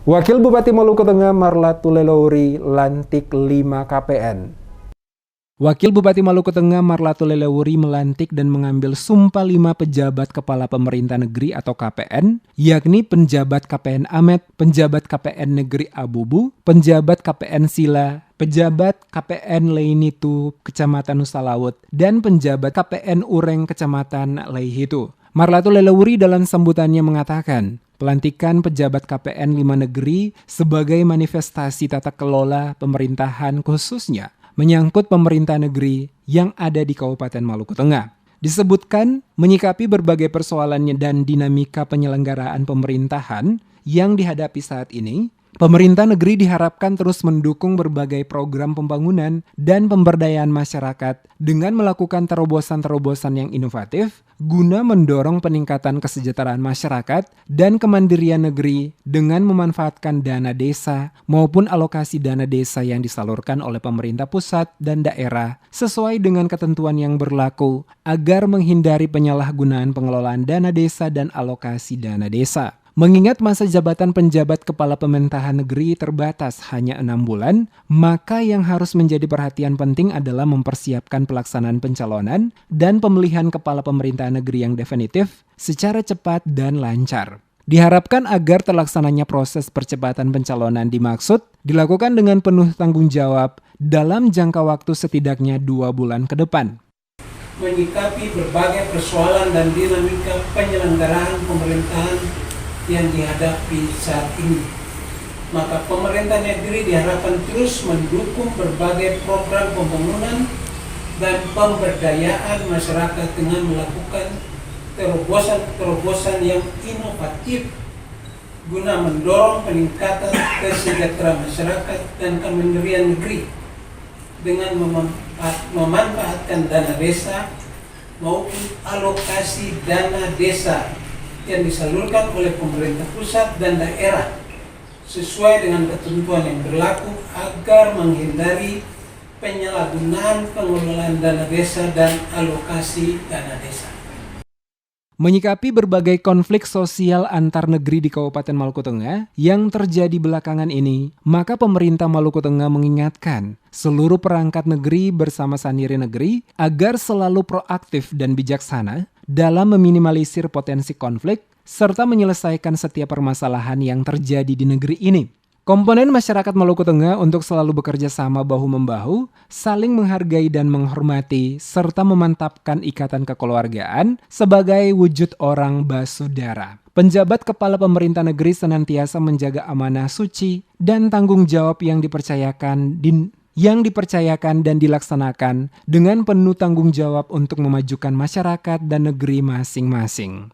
Wakil Bupati Maluku Tengah Marlatul Lelowry lantik 5 KPN. Wakil Bupati Maluku Tengah Marlatul Lelowry melantik dan mengambil sumpah 5 pejabat kepala pemerintah negeri atau KPN, yakni penjabat KPN Amet, penjabat KPN Negeri Abubu, penjabat KPN Sila, pejabat KPN Leinitu Kecamatan Nusa Laut, dan penjabat KPN Ureng Kecamatan Leihitu. Marlatul Lelowry dalam sambutannya mengatakan, pelantikan pejabat KPN 5 negeri sebagai manifestasi tata kelola pemerintahan khususnya menyangkut pemerintah negeri yang ada di Kabupaten Maluku Tengah. Disebutkan menyikapi berbagai persoalannya dan dinamika penyelenggaraan pemerintahan yang dihadapi saat ini, pemerintah negeri diharapkan terus mendukung berbagai program pembangunan dan pemberdayaan masyarakat dengan melakukan terobosan-terobosan yang inovatif guna mendorong peningkatan kesejahteraan masyarakat dan kemandirian negeri dengan memanfaatkan dana desa maupun alokasi dana desa yang disalurkan oleh pemerintah pusat dan daerah sesuai dengan ketentuan yang berlaku agar menghindari penyalahgunaan pengelolaan dana desa dan alokasi dana desa. Mengingat masa jabatan penjabat kepala pemerintahan negeri terbatas hanya 6 bulan, maka yang harus menjadi perhatian penting adalah mempersiapkan pelaksanaan pencalonan dan pemilihan kepala pemerintahan negeri yang definitif secara cepat dan lancar. Diharapkan agar terlaksananya proses percepatan pencalonan dimaksud dilakukan dengan penuh tanggung jawab dalam jangka waktu setidaknya 2 bulan ke depan. Menyikapi berbagai persoalan dan dinamika penyelenggaraan pemerintahan yang dihadapi saat ini, maka pemerintah negeri diharapkan terus mendukung berbagai program pembangunan dan pemberdayaan masyarakat dengan melakukan terobosan-terobosan yang inovatif guna mendorong peningkatan kesejahteraan masyarakat dan kemandirian negeri dengan memanfaatkan dana desa maupun alokasi dana desa yang disalurkan oleh pemerintah pusat dan daerah sesuai dengan ketentuan yang berlaku agar menghindari penyalahgunaan pengelolaan dana desa dan alokasi dana desa. Menyikapi berbagai konflik sosial antar negeri di Kabupaten Maluku Tengah yang terjadi belakangan ini, maka pemerintah Maluku Tengah mengingatkan seluruh perangkat negeri bersama saniari negeri agar selalu proaktif dan bijaksana dalam meminimalisir potensi konflik serta menyelesaikan setiap permasalahan yang terjadi di negeri ini. Komponen masyarakat Maluku Tengah untuk selalu bekerja sama bahu-membahu, saling menghargai dan menghormati, serta memantapkan ikatan kekeluargaan sebagai wujud orang basudara. Penjabat kepala pemerintah negeri senantiasa menjaga amanah suci dan tanggung jawab yang dipercayakan dan dilaksanakan dengan penuh tanggung jawab untuk memajukan masyarakat dan negeri masing-masing.